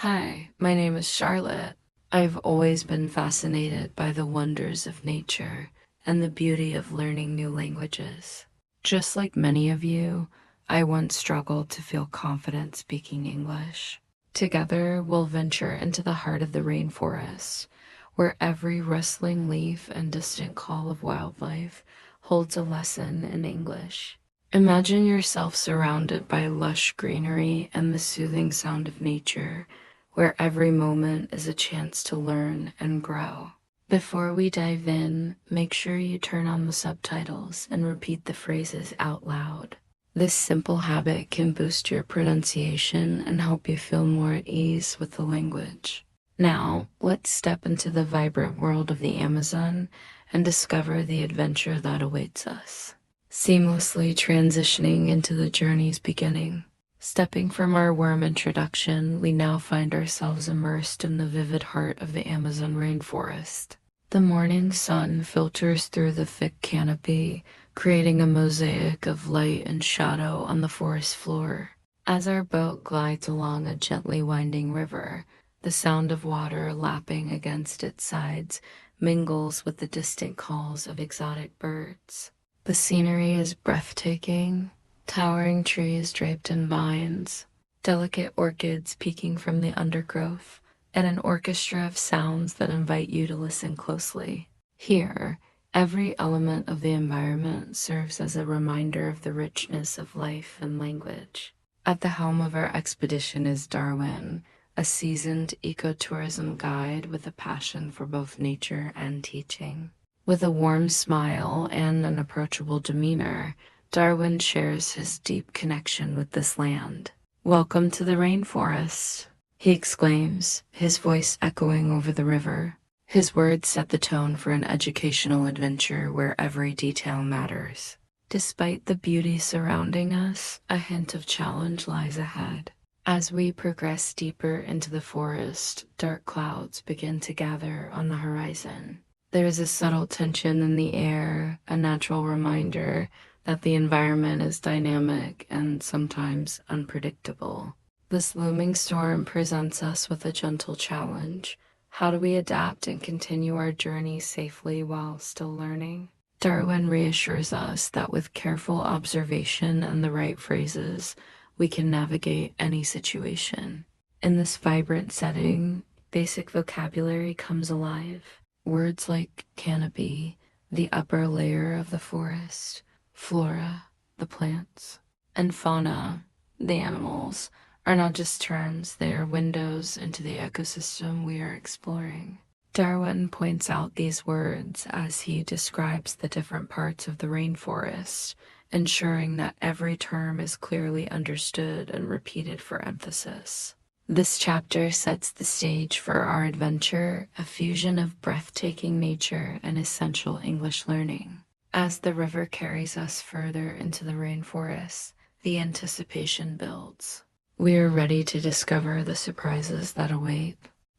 Hi, my name is Charlotte. I've always been fascinated by the wonders of nature and the beauty of learning new languages. Just like many of you, I once struggled to feel confident speaking English. Together, we'll venture into the heart of the rainforest, where every rustling leaf and distant call of wildlife holds a lesson in English. Imagine yourself surrounded by lush greenery and the soothing sound of nature, where every moment is a chance to learn and grow. Before we dive in, make sure you turn on the subtitles and repeat the phrases out loud. This simple habit can boost your pronunciation and help you feel more at ease with the language. Now, let's step into the vibrant world of the Amazon and discover the adventure that awaits us. Seamlessly transitioning into the journey's beginning. Stepping from our warm introduction, we now find ourselves immersed in the vivid heart of the Amazon rainforest. The morning sun filters through the thick canopy, creating a mosaic of light and shadow on the forest floor. As our boat glides along a gently winding river, the sound of water lapping against its sides mingles with the distant calls of exotic birds. The scenery is breathtaking, towering trees draped in vines, delicate orchids peeking from the undergrowth, and an orchestra of sounds that invite you to listen closely. Here, every element of the environment serves as a reminder of the richness of life and language. At the helm of our expedition is Darwin, a seasoned ecotourism guide with a passion for both nature and teaching. With a warm smile and an approachable demeanor, Darwin shares his deep connection with this land. "Welcome to the rainforest," he exclaims, his voice echoing over the river. His words set the tone for an educational adventure where every detail matters. Despite the beauty surrounding us, a hint of challenge lies ahead. As we progress deeper into the forest, dark clouds begin to gather on the horizon. There is a subtle tension in the air, a natural reminder that the environment is dynamic and sometimes unpredictable. This looming storm presents us with a gentle challenge. How do we adapt and continue our journey safely while still learning? Darwin reassures us that with careful observation and the right phrases, we can navigate any situation. In this vibrant setting, basic vocabulary comes alive. Words like canopy, the upper layer of the forest, flora, the plants, and fauna, the animals, are not just terms, they are windows into the ecosystem we are exploring. Darwin points out these words as he describes the different parts of the rainforest, ensuring that every term is clearly understood and repeated for emphasis. This chapter sets the stage for our adventure, a fusion of breathtaking nature and essential English learning. As the river carries us further into the rainforest, the anticipation builds. We are ready to discover the surprises that await.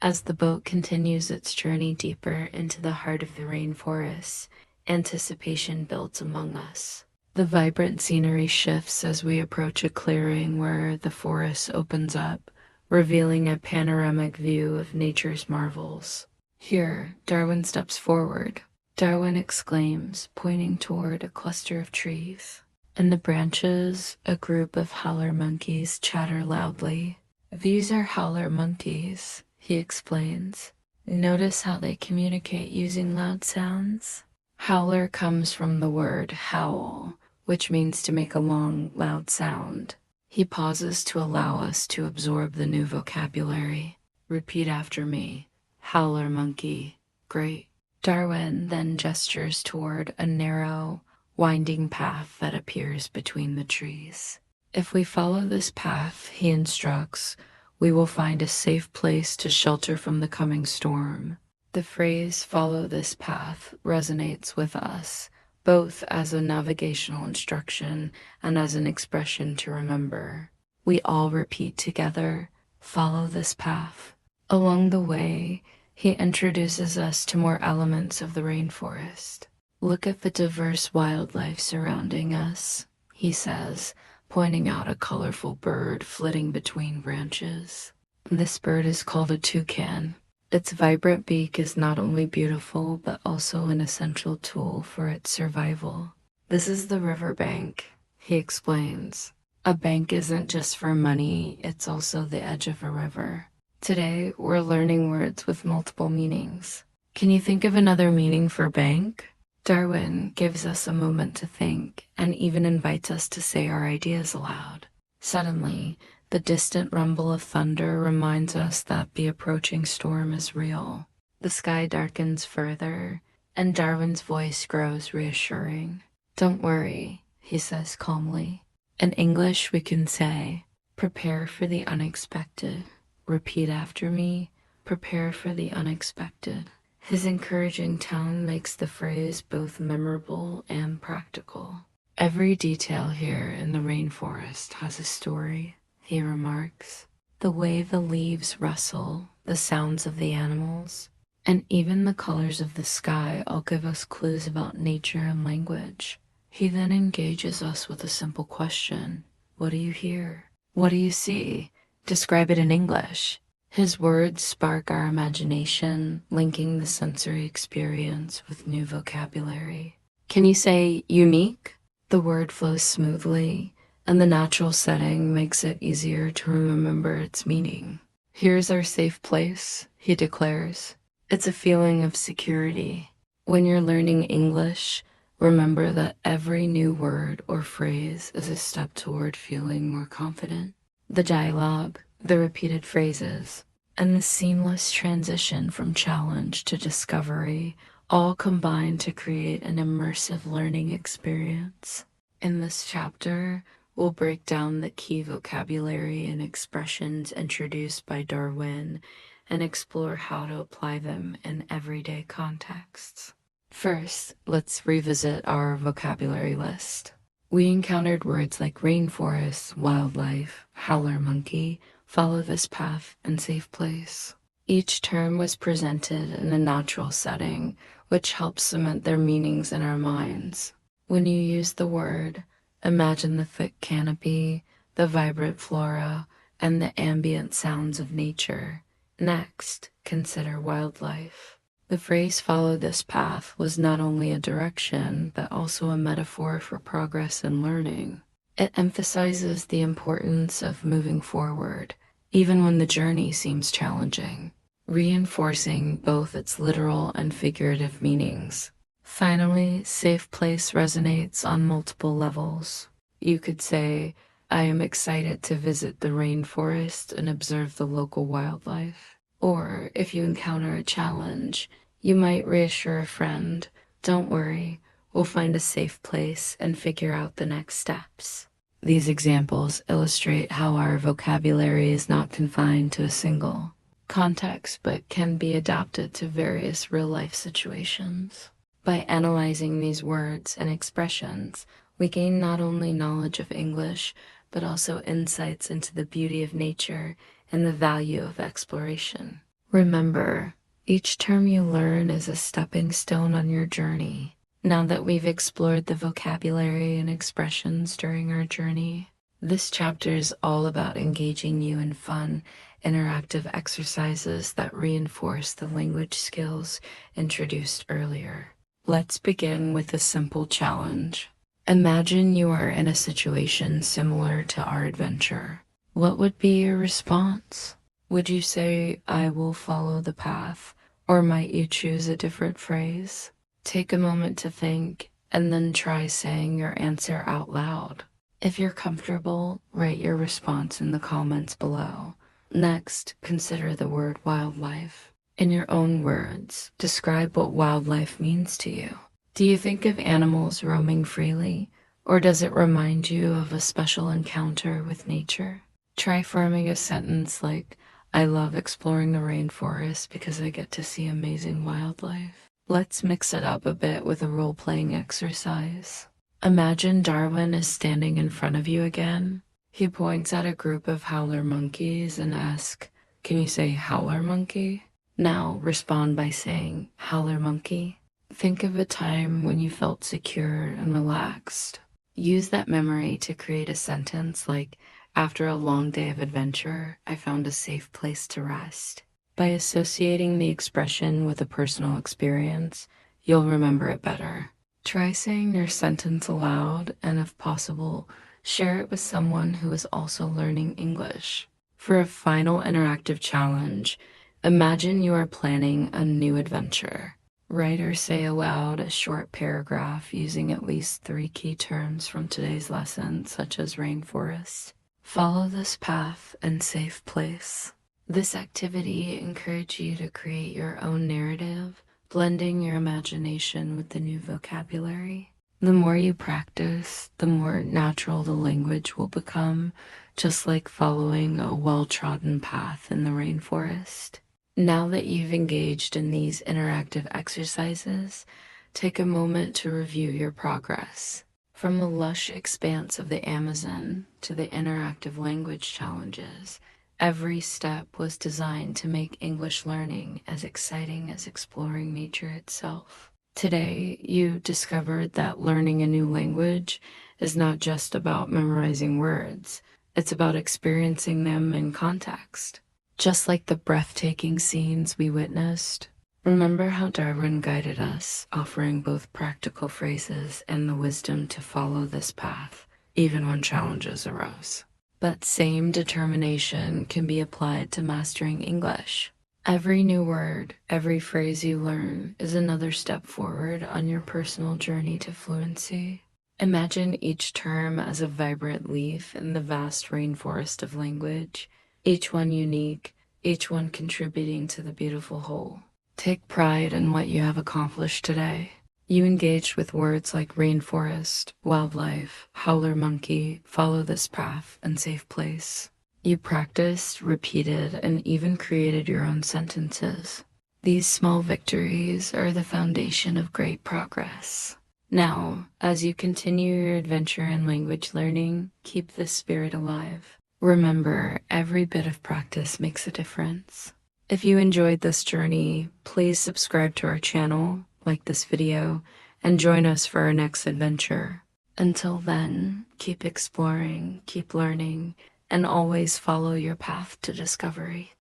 As the boat continues its journey deeper into the heart of the rainforest, anticipation builds among us. The vibrant scenery shifts as we approach a clearing where the forest opens up, revealing a panoramic view of nature's marvels. Here, Darwin steps forward. Darwin exclaims, pointing toward a cluster of trees. In the branches, a group of howler monkeys chatter loudly. "These are howler monkeys," he explains. "Notice how they communicate using loud sounds?" Howler comes from the word howl, which means to make a long, loud sound. He pauses to allow us to absorb the new vocabulary. "Repeat after me. Howler monkey. Great." Darwin then gestures toward a narrow, winding path that appears between the trees. If we follow this path, he instructs, we will find a safe place to shelter from the coming storm. The phrase "follow this path" resonates with us, both as a navigational instruction and as an expression to remember. We all repeat together, "Follow this path." Along the way, he introduces us to more elements of the rainforest. "Look at the diverse wildlife surrounding us," he says, pointing out a colorful bird flitting between branches. This bird is called a toucan. Its vibrant beak is not only beautiful, but also an essential tool for its survival. This is the riverbank, he explains. A bank isn't just for money, it's also the edge of a river. Today, we're learning words with multiple meanings. Can you think of another meaning for bank? Darwin gives us a moment to think and even invites us to say our ideas aloud. Suddenly, the distant rumble of thunder reminds us that the approaching storm is real. The sky darkens further, and Darwin's voice grows reassuring. Don't worry, he says calmly. In English, we can say, prepare for the unexpected. Repeat after me, prepare for the unexpected. His encouraging tone makes the phrase both memorable and practical. Every detail here in the rainforest has a story, he remarks. The way the leaves rustle, the sounds of the animals, and even the colors of the sky all give us clues about nature and language. He then engages us with a simple question. What do you hear? What do you see? Describe it in English. His words spark our imagination, linking the sensory experience with new vocabulary. Can you say unique? The word flows smoothly, and the natural setting makes it easier to remember its meaning. Here's our safe place, he declares. It's a feeling of security. When you're learning English, remember that every new word or phrase is a step toward feeling more confident. The dialogue, the repeated phrases, and the seamless transition from challenge to discovery all combine to create an immersive learning experience. In this chapter, we'll break down the key vocabulary and expressions introduced by Darwin and explore how to apply them in everyday contexts. First, let's revisit our vocabulary list. We encountered words like rainforest, wildlife, howler monkey, follow this path, and safe place. Each term was presented in a natural setting, which helps cement their meanings in our minds. When you use the word, imagine the thick canopy, the vibrant flora, and the ambient sounds of nature. Next, consider wildlife. The phrase follow this path was not only a direction, but also a metaphor for progress and learning. It emphasizes the importance of moving forward, even when the journey seems challenging, reinforcing both its literal and figurative meanings. Finally, safe place resonates on multiple levels. You could say, I am excited to visit the rainforest and observe the local wildlife. Or if you encounter a challenge, you might reassure a friend, don't worry, we'll find a safe place and figure out the next steps. These examples illustrate how our vocabulary is not confined to a single context, but can be adapted to various real-life situations. By analyzing these words and expressions, we gain not only knowledge of English, but also insights into the beauty of nature and the value of exploration. Remember, each term you learn is a stepping stone on your journey. Now that we've explored the vocabulary and expressions during our journey, this chapter is all about engaging you in fun, interactive exercises that reinforce the language skills introduced earlier. Let's begin with a simple challenge. Imagine you are in a situation similar to our adventure. What would be your response? Would you say, I will follow the path, or might you choose a different phrase? Take a moment to think, and then try saying your answer out loud. If you're comfortable, write your response in the comments below. Next, consider the word wildlife. In your own words, describe what wildlife means to you. Do you think of animals roaming freely, or does it remind you of a special encounter with nature? Try forming a sentence like, I love exploring the rainforest because I get to see amazing wildlife. Let's mix it up a bit with a role-playing exercise. Imagine Darwin is standing in front of you again. He points at a group of howler monkeys and asks, can you say howler monkey? Now respond by saying howler monkey. Think of a time when you felt secure and relaxed. Use that memory to create a sentence like, After a long day of adventure, I found a safe place to rest. By associating the expression with a personal experience, you'll remember it better. Try saying your sentence aloud and, if possible, share it with someone who is also learning English. For a final interactive challenge, imagine you are planning a new adventure. Write or say aloud a short paragraph using at least 3 key terms from today's lesson, such as rainforest. Follow this path and safe place. This activity encourages you to create your own narrative, blending your imagination with the new vocabulary. The more you practice, the more natural the language will become, just like following a well-trodden path in the rainforest. Now that you've engaged in these interactive exercises, take a moment to review your progress. From the lush expanse of the Amazon to the interactive language challenges, every step was designed to make English learning as exciting as exploring nature itself. Today, you discovered that learning a new language is not just about memorizing words, it's about experiencing them in context. Just like the breathtaking scenes we witnessed. Remember how Darwin guided us, offering both practical phrases and the wisdom to follow this path, even when challenges arose. But same determination can be applied to mastering English. Every new word, every phrase you learn is another step forward on your personal journey to fluency. Imagine each term as a vibrant leaf in the vast rainforest of language, each one unique, each one contributing to the beautiful whole. Take pride in what you have accomplished today. You engaged with words like rainforest, wildlife, howler monkey, follow this path, and safe place. You practiced, repeated, and even created your own sentences. These small victories are the foundation of great progress. Now, as you continue your adventure in language learning, keep this spirit alive. Remember, every bit of practice makes a difference. If you enjoyed this journey, please subscribe to our channel, like this video, and join us for our next adventure. Until then, keep exploring, keep learning, and always follow your path to discovery.